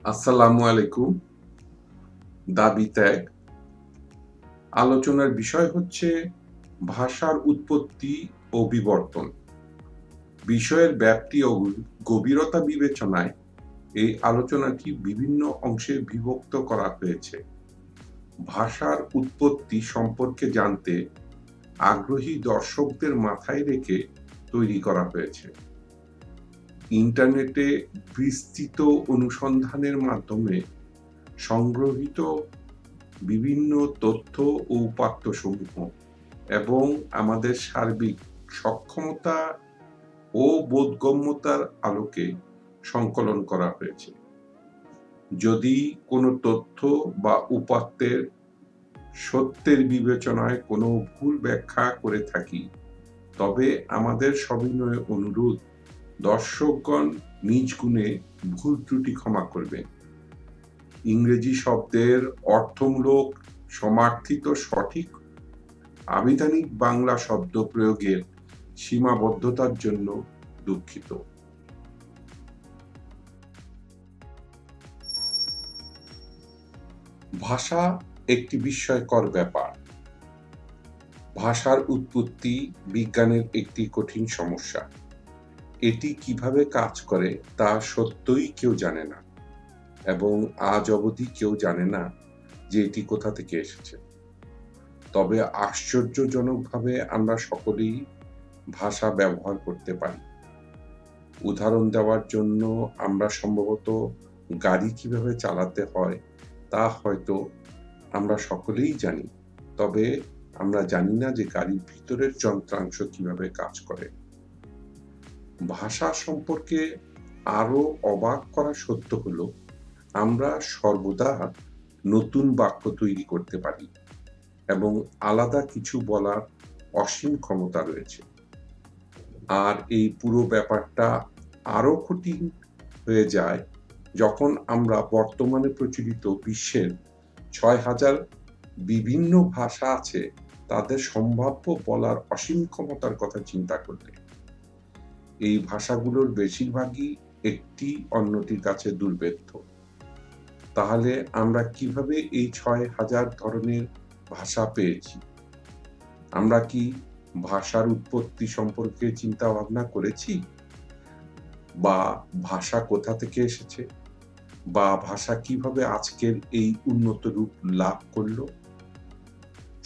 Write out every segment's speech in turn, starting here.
আসসালামু আলাইকুম। দাবি ত্যাগ। আলোচনার বিষয় হচ্ছে ভাষার উৎপত্তি ও বিবর্তন। বিষয়ের ব্যাপ্তি ও গভীরতা বিবেচনায় এই আলোচনাটি বিভিন্ন অংশে বিভক্ত করা হয়েছে। ভাষার উৎপত্তি সম্পর্কে জানতে আগ্রহী দর্শকদের মাথায় রেখে তৈরি করা হয়েছে। ইন্টারনেটে বিস্তৃত অনুসন্ধানের মাধ্যমে সংগ্রহীত বিভিন্ন তথ্য ও উপাত্তসমূহ এবং আমাদের সার্বিক সক্ষমতা ও বোধগম্যতার আলোকে সংকলন করা হয়েছে। যদি কোনো তথ্য বা উপাত্তের সত্যের বিবেচনায় কোনো ভুল ব্যাখ্যা করে থাকি, তবে আমাদের সবিনয় অনুরোধ দর্শকগণ নিজ গুণে ভুল ত্রুটি ক্ষমা করবেন। ইংরেজি শব্দের অর্থমূলক সমার্থিত সঠিক আবিধানিক বাংলা শব্দ প্রয়োগের সীমাবদ্ধতার জন্য দুঃখিত। ভাষা একটি বিস্ময়কর ব্যাপার। ভাষার উৎপত্তি বিজ্ঞানের একটি কঠিন সমস্যা। এটি কিভাবে কাজ করে তা সত্যই কেউ জানে না, এবং আজ অবধি কেউ জানে না যে এটি কোথা থেকে এসেছে। তবে আশ্চর্যজনকভাবে আমরা সকলেই ভাষা ব্যবহার করতে পারি। উদাহরণ দেওয়ার জন্য আমরা সম্ভবত গাড়ি কিভাবে চালাতে হয় তা হয়তো আমরা সকলেই জানি, তবে আমরা জানি না যে গাড়ির ভিতরের যন্ত্রাংশ কিভাবে কাজ করে। ভাষা সম্পর্কে আরো অবাক করা সত্য হলো, আমরা সর্বদা নতুন বাক্য তৈরি করতে পারি এবং আলাদা কিছু বলার অসীম ক্ষমতা রয়েছে। আর এই পুরো ব্যাপারটা আরো কঠিন হয়ে যায় যখন আমরা বর্তমানে প্রচলিত বিশ্বের ৬,০০০ বিভিন্ন ভাষা আছে তাদের সম্ভাব্য বলার অসীম ক্ষমতার কথা চিন্তা করলে। এই ভাষাগুলোর বেশিরভাগই একটি অন্যটির কাছে দুর্ভেদ্য। তাহলে আমরা কিভাবে এই ৬,০০০ ধরনের ভাষা পেয়েছি? আমরা কি ভাষার উৎপত্তি সম্পর্কে চিন্তা ভাবনা করেছি? বা ভাষা কোথা থেকে এসেছে? বা ভাষা কিভাবে আজকের এই উন্নত রূপ লাভ করলো?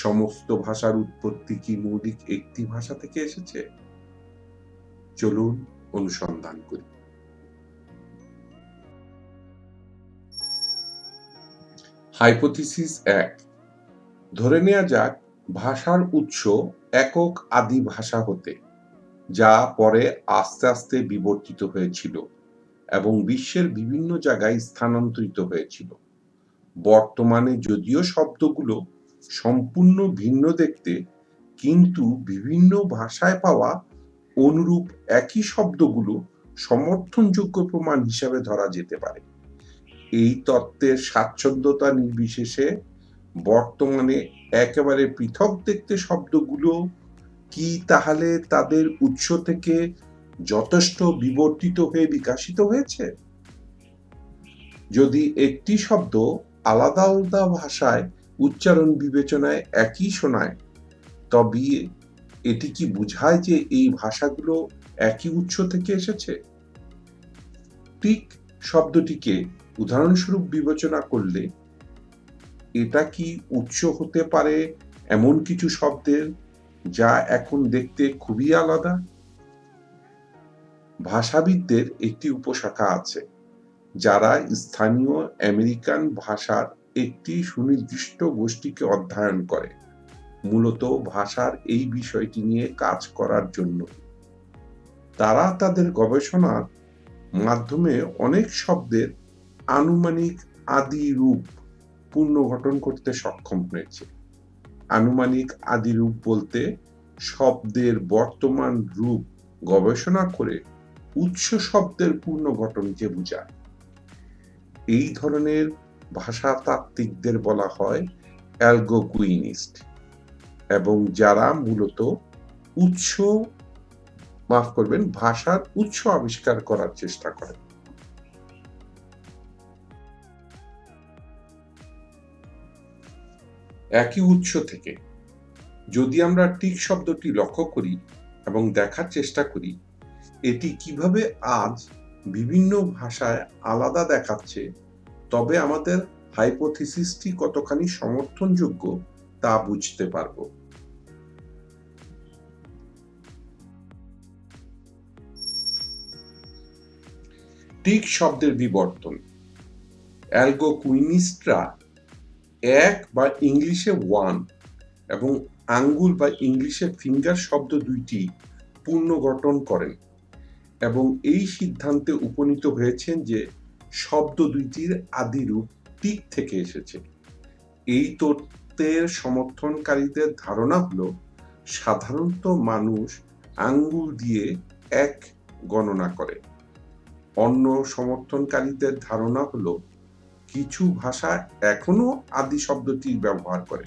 সমস্ত ভাষার উৎপত্তি কি মৌলিক একটি ভাষা থেকে এসেছে? চলুন অনুসন্ধান করি। হাইপোথিসিস ১। ধরে নেয়া যাক ভাষার উৎস একক আদি ভাষা হতে, যা পরে আস্তে আস্তে বিবর্তিত হয়েছিল এবং বিশ্বের বিভিন্ন জায়গায় স্থানান্তরিত হয়েছিল। বর্তমানে যদিও শব্দগুলো সম্পূর্ণ ভিন্ন দেখতে, কিন্তু বিভিন্ন ভাষায় পাওয়া অনুরূপ একই শব্দগুলো সমর্থনযোগ্য প্রমাণ হিসাবে ধরা যেতে পারে। এই তত্ত্বের স্বাচ্ছন্দ্যতা নির্বিশেষে বর্তমানে একেবারে পৃথক দেখতে শব্দগুলো কি তাহলে তাদের উৎস থেকে যথেষ্ট বিবর্তিত হয়ে বিকাশিত হয়েছে? যদি একটি শব্দ আলাদা আলাদা ভাষায় উচ্চারণ বিবেচনায় একই শোনায়, তবে এটি কি বোঝায় যে এই ভাষাগুলো একই উৎস থেকে এসেছে? ঠিক শব্দটিকে উদাহরণস্বরূপ বিবেচনা করলে এটা কি উৎস হতে পারে এমন কিছু শব্দের যা এখন দেখতে খুবই আলাদা? ভাষাবিদদের একটি উপশাখা আছে যারা স্থানীয় আমেরিকান ভাষার একটি সুনির্দিষ্ট গোষ্ঠীকে অধ্যয়ন করে, মূলত ভাষার এই বিষয়টি নিয়ে কাজ করার জন্য। তারা তাদের গবেষণার মাধ্যমে অনেক শব্দের আনুমানিক আদি রূপ পুনর্গঠন করতে সক্ষম হয়েছে। আনুমানিক আদি রূপ বলতে শব্দের বর্তমান রূপ গবেষণা করে উৎস শব্দের পুনর্গঠনকে বোঝায়। এই ধরনের ভাষাতাত্ত্বিকদের বলা হয় অ্যালগোকুইনিস্ট, এবং যারা মূলত ভাষার উৎস আবিষ্কার করার চেষ্টা করে। একই উৎস থেকে। যদি আমরা টিক শব্দটি লক্ষ্য করি এবং দেখার চেষ্টা করি এটি কিভাবে আজ বিভিন্ন ভাষায় আলাদা দেখাচ্ছে, তবে আমাদের হাইপোথিসিসটি কতখানি সমর্থনযোগ্য তা বুঝতে পারব। টিক শব্দের বিবর্তন। অ্যালগোকুইনিস্টরা এক বা ইংলিশে ওয়ান এবং আঙ্গুল বা ইংলিশে ফিঙ্গার শব্দ দুইটি পুনর্গঠন করেন এবং এই সিদ্ধান্তে উপনীত হয়েছেন যে শব্দ দুইটির আদি রূপ টিক থেকে এসেছে। এই তত্ত্বের সমর্থনকারীদের ধারণা হলো সাধারণত মানুষ আঙ্গুল দিয়ে এক গণনা করে। অন্য সমর্থনকারীদের ধারণা হলো কিছু ভাষা এখনো আদি শব্দটি ব্যবহার করে।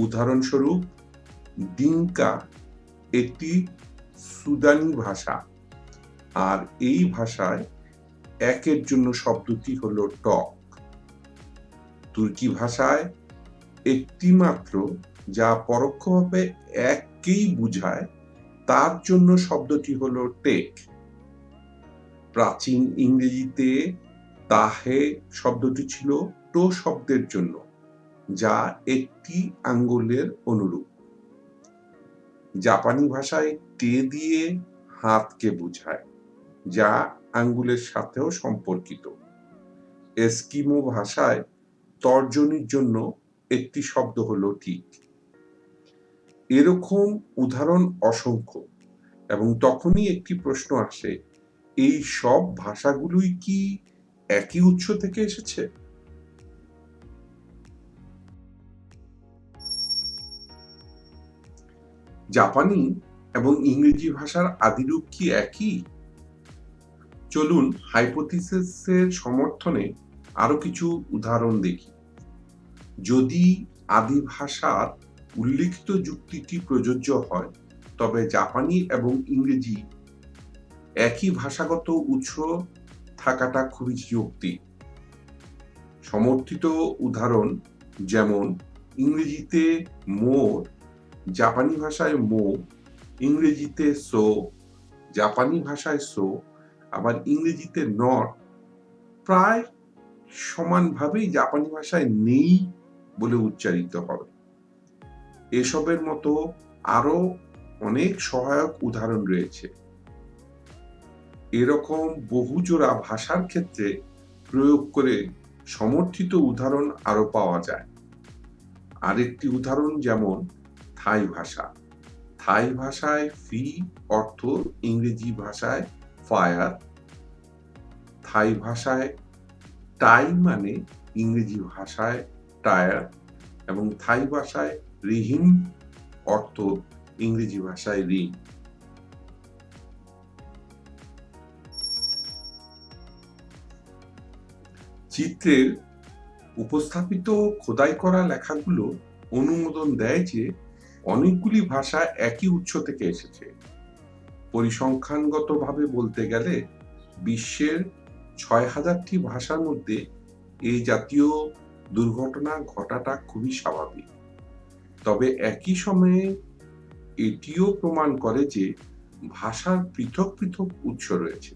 উদাহরণস্বরূপ ডিঙ্কা একটি সুদানি ভাষা, আর এই ভাষায় একের জন্য শব্দটি হলো টক। তুর্কি ভাষায় একটি মাত্র যা পরোক্ষভাবে এককেই বোঝায় তার জন্য শব্দটি হলো টেক। প্রাচীন ইংরেজিতে তাহে শব্দটি ছিল টো শব্দের জন্য, যা একটি আঙ্গুলের অনুরূপ। জাপানি ভাষায় টে দিয়ে হাতকে বোঝায়, যা আঙ্গুলের সাথেও সম্পর্কিত। এস্কিমো ভাষায় তর্জনীর জন্য একটি শব্দ হলো টিক। এরকম উদাহরণ অসংখ্য, এবং তখনই একটি প্রশ্ন আসে, এই সব ভাষাগুলোই কি একই উৎস থেকে এসেছে? জাপানি এবং ইংরেজি ভাষার আদিরূপ কি একই? চলুন হাইপোথিসিসের সমর্থনে আরো কিছু উদাহরণ দেখি। যদি আদি ভাষার উল্লিখিত যুক্তিটি প্রযোজ্য হয়, তবে জাপানি এবং ইংরেজি একই ভাষাগত উৎস থাকাটা খুবই যৌক্তিক। সমর্থিত উদাহরণ যেমন ইংরেজিতে মোর, জাপানি ভাষায় মো, ইংরেজিতে সো, জাপানি ভাষায় সো, আবার ইংরেজিতে নট প্রায় সমানভাবেই জাপানি ভাষায় নেই বলে উচ্চারিত হবে। এসবের মতো আরো অনেক সহায়ক উদাহরণ রয়েছে। এরকম বহুজোড়া ভাষার ক্ষেত্রে প্রয়োগ করে সমর্থিত উদাহরণ আরো পাওয়া যায়। আরেকটি উদাহরণ যেমন থাই ভাষা। থাই ভাষায় ফি অর্থ ইংরেজি ভাষায় ফায়ার, থাই ভাষায় টাই মানে ইংরেজি ভাষায় টায়ার, এবং থাই ভাষায় রিহিম অর্থ ইংরেজি ভাষায় রিং। চিত্রের উপস্থাপিত খোদাই করা লেখাগুলো অনুমোদন দেয় যে অনেকগুলি ভাষা একই উৎস থেকে এসেছে। পরিসংখ্যানগতভাবে বলতে গেলে বিশ্বের ৬,০০০টি ভাষার মধ্যে এই জাতীয় দুর্ঘটনা ঘটাটা খুবই স্বাভাবিক। তবে একই সময়ে এটিও প্রমাণ করে যে ভাষার পৃথক পৃথক উৎস রয়েছে।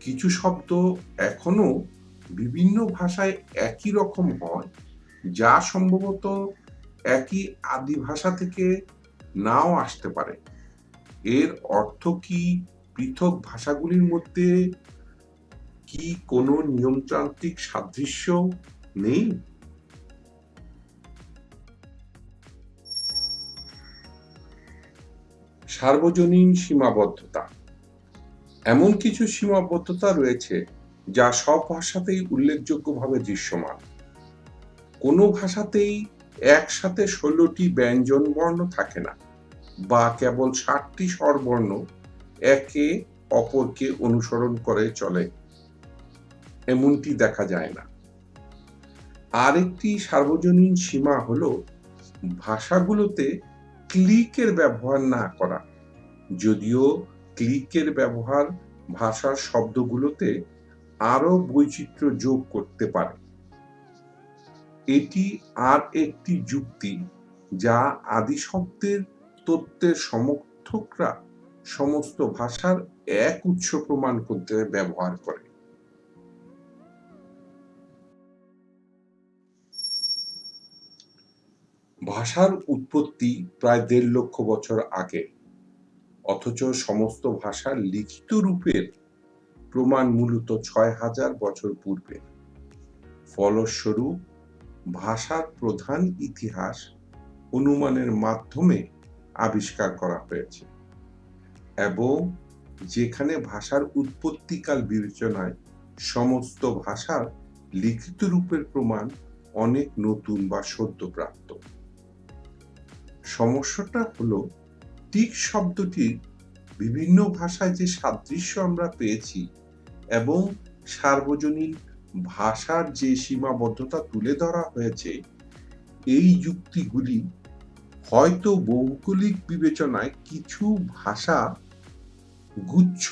কিছু শব্দ এখনো বিভিন্ন ভাষায় একই রকম হয়, যা সম্ভবত একই আদি ভাষা থেকে নাও আসতে পারে। এর অর্থ কি পৃথক ভাষাগুলির মধ্যে কি কোনো নিয়মতান্ত্রিক সাদৃশ্য নেই? সার্বজনীন সীমাবদ্ধতা। এমন কিছু সীমাবদ্ধতা রয়েছে যা সব ভাষাতেই উল্লেখযোগ্যভাবে দৃশ্যমান। কোনো ভাষাতেই একসাথে ১৬টি ব্যঞ্জন বর্ণ থাকে না, বা কেবল ৭টি স্বরবর্ণ একে অপরকে অনুসরণ করে চলে, এমনটি দেখা যায় না। আরেকটি সার্বজনীন সীমা হলো ভাষাগুলোতে ক্লিকের ব্যবহার না করা, যদিও ক্লিকের ব্যবহার ভাষার শব্দগুলোতে আরো বৈচিত্র্য যোগ করতে পারে। এটি আর একটি যুক্তি যা আদি শব্দের তত্ত্বের সমর্থকরা সমস্ত ভাষার এক উৎস প্রমাণ করতে ব্যবহার করে। ভাষার উৎপত্তি প্রায় ১.৫ লক্ষ বছর আগে, অথচ সমস্ত ভাষার লিখিত রূপের প্রমাণ মূলত ৬,০০০ বছর পূর্বে। ফলস্বরূপ ভাষার প্রধান ইতিহাস অনুমানের মাধ্যমে আবিষ্কার করা হয়েছে, এবং যেখানে ভাষার উৎপত্তিকাল বিবেচনায় সমস্ত ভাষার লিখিত রূপের প্রমাণ অনেক নতুন বা সদ্যপ্রাপ্ত। সমস্যাটা হলো টিক শব্দটির বিভিন্ন ভাষায় যে সাদৃশ্য আমরা পেয়েছি এবং সার্বজনীন ভাষার যে সীমাবদ্ধতা তুলে ধরা হয়েছে, এই যুক্তিগুলি হয়তো ভৌগোলিক বিবেচনায় কিছু ভাষা গুচ্ছ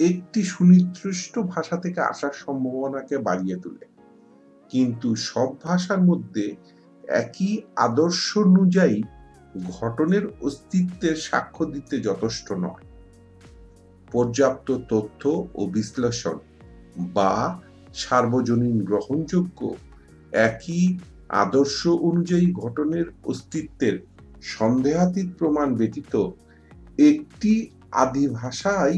একটি সুনির্দিষ্ট ভাষা থেকে আসার সম্ভাবনাকে বাড়িয়ে তোলে, কিন্তু সব ভাষার মধ্যে একই আদর্শ অনুযায়ী ঘটনের অস্তিত্বের সাক্ষ্য দিতে যথেষ্ট নয়। পর্যাপ্ত তথ্য ও বিশ্লেষণ বা সার্বজনীন গ্রহণযোগ্য একই আদর্শ অনুযায়ী ঘটনের অস্তিত্বের সন্দেহাতীত প্রমাণ ব্যতীত একটি আদি ভাষাই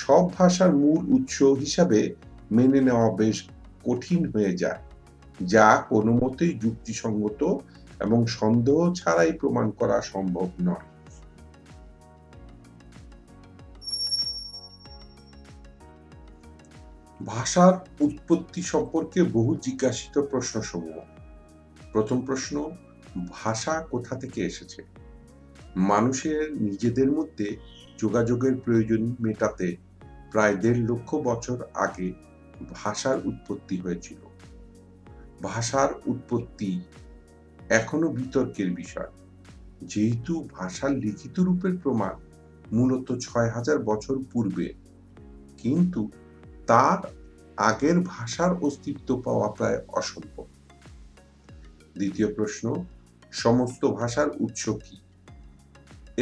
সব ভাষার মূল উৎস হিসাবে মেনে নেওয়া বেশ কঠিন হয়ে যায়, যা কোনো মতেই যুক্তিসঙ্গত এবং সন্দেহ ছাড়াই প্রমাণ করা সম্ভব নয়। ভাষার উৎপত্তি সম্পর্কে বহু জিজ্ঞাসিত প্রশ্নসমূহ। প্রথম প্রশ্ন, ভাষা কোথা থেকে এসেছে? মানুষের নিজেদের মধ্যে যোগাযোগের প্রয়োজন মেটাতে প্রায় ১.৫ লক্ষ বছর আগে ভাষার উৎপত্তি হয়েছিল। ভাষার উৎপত্তি এখনো বিতর্কের বিষয়, যেহেতু ভাষার লিখিত রূপের প্রমাণ মূলত ৬,০০০ বছর পূর্বে, কিন্তু তার আগের ভাষার অস্তিত্ব পাওয়া প্রায় অসম্ভব। দ্বিতীয় প্রশ্ন, সমস্ত ভাষার উৎস কি?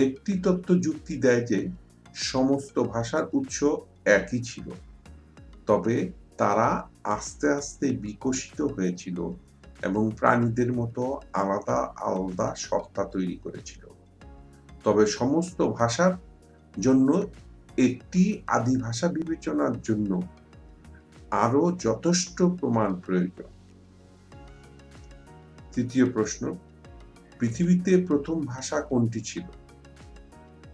একটি তত্ত্ব যুক্তি দেয় যে সমস্ত ভাষার উৎস একই ছিল, তবে তারা আস্তে আস্তে বিকশিত হয়েছিল এবং প্রাণীদের মতো আলাদা আলাদা সত্তা তৈরি করেছিল। তবে সমস্ত ভাষার জন্য একটি আদি ভাষা বিবেচনার জন্য আরো যথেষ্ট প্রমাণ প্রয়োজন। তৃতীয় প্রশ্ন, পৃথিবীতে প্রথম ভাষা কোনটি ছিল?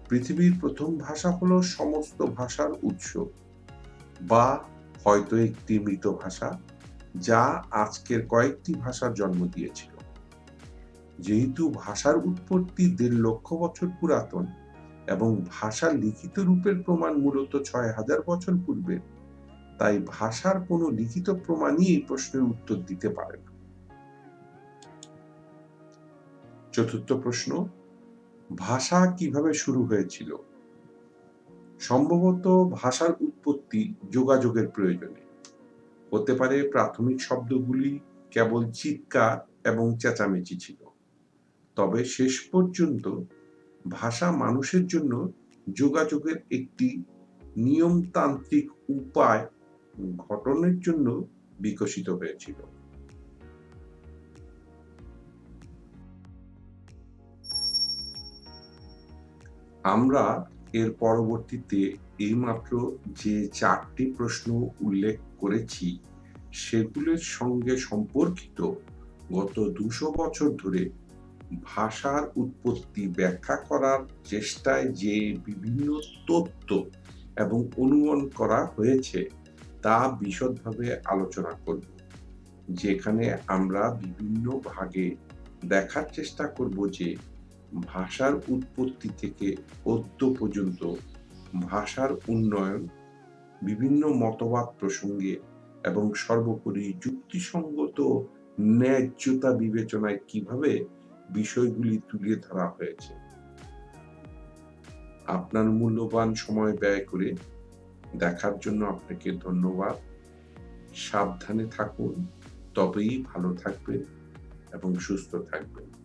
পৃথিবীর প্রথম ভাষা হলো সমস্ত ভাষার উৎস, বা হয়তো একটি মৃত ভাষা যা আজকের কয়েকটি ভাষার জন্ম দিয়েছিল। যেহেতু ভাষার উৎপত্তি ১.৫ লক্ষ বছর পুরাতন এবং ভাষার লিখিত রূপের প্রমাণ মূলত ৬,০০০ বছর পূর্বে, তাই ভাষার কোনো লিখিত প্রমাণই এই প্রশ্নের উত্তর দিতে পারে না। চতুর্থ প্রশ্ন, ভাষা কিভাবে শুরু হয়েছিল? সম্ভবত ভাষার উৎপত্তি যোগাযোগের প্রয়োজনে। হতে পারে প্রাথমিক শব্দগুলি কেবল চিৎকার এবং চেঁচামেচি ছিল, তবে শেষ পর্যন্ত ভাষা মানুষের জন্য যোগাযোগের একটি নিয়মতান্ত্রিক উপায় গঠনের জন্য বিকশিত হয়েছিল। আমরা এর পরবর্তীতে এইমাত্র যে ৪টি প্রশ্ন উল্লেখ করেছি সেগুলোর সঙ্গে সম্পর্কিত গত ২০০ বছর ধরে ভাষার উৎপত্তি ব্যাখ্যা করার চেষ্টায় যে বিভিন্ন তথ্য এবং অনুমান করা হয়েছে তা বিশদভাবে আলোচনা করব, যেখানে আমরা বিভিন্ন ভাগে দেখার চেষ্টা করব যে ভাষার উৎপত্তি থেকে অদ্য পর্যন্ত ভাষার উন্নয়ন, বিভিন্ন মতবাদ প্রসঙ্গে এবং সর্বোপরি যুক্তিসঙ্গত ন্যায্যতা বিবেচনায় কিভাবে বিষয়গুলি তুলে ধরা হয়েছে। আপনার মূল্যবান সময় ব্যয় করে দেখার জন্য আপনাকে ধন্যবাদ। সাবধানে থাকুন, তবেই ভালো থাকবেন। এবং সুস্থ থাকবেন।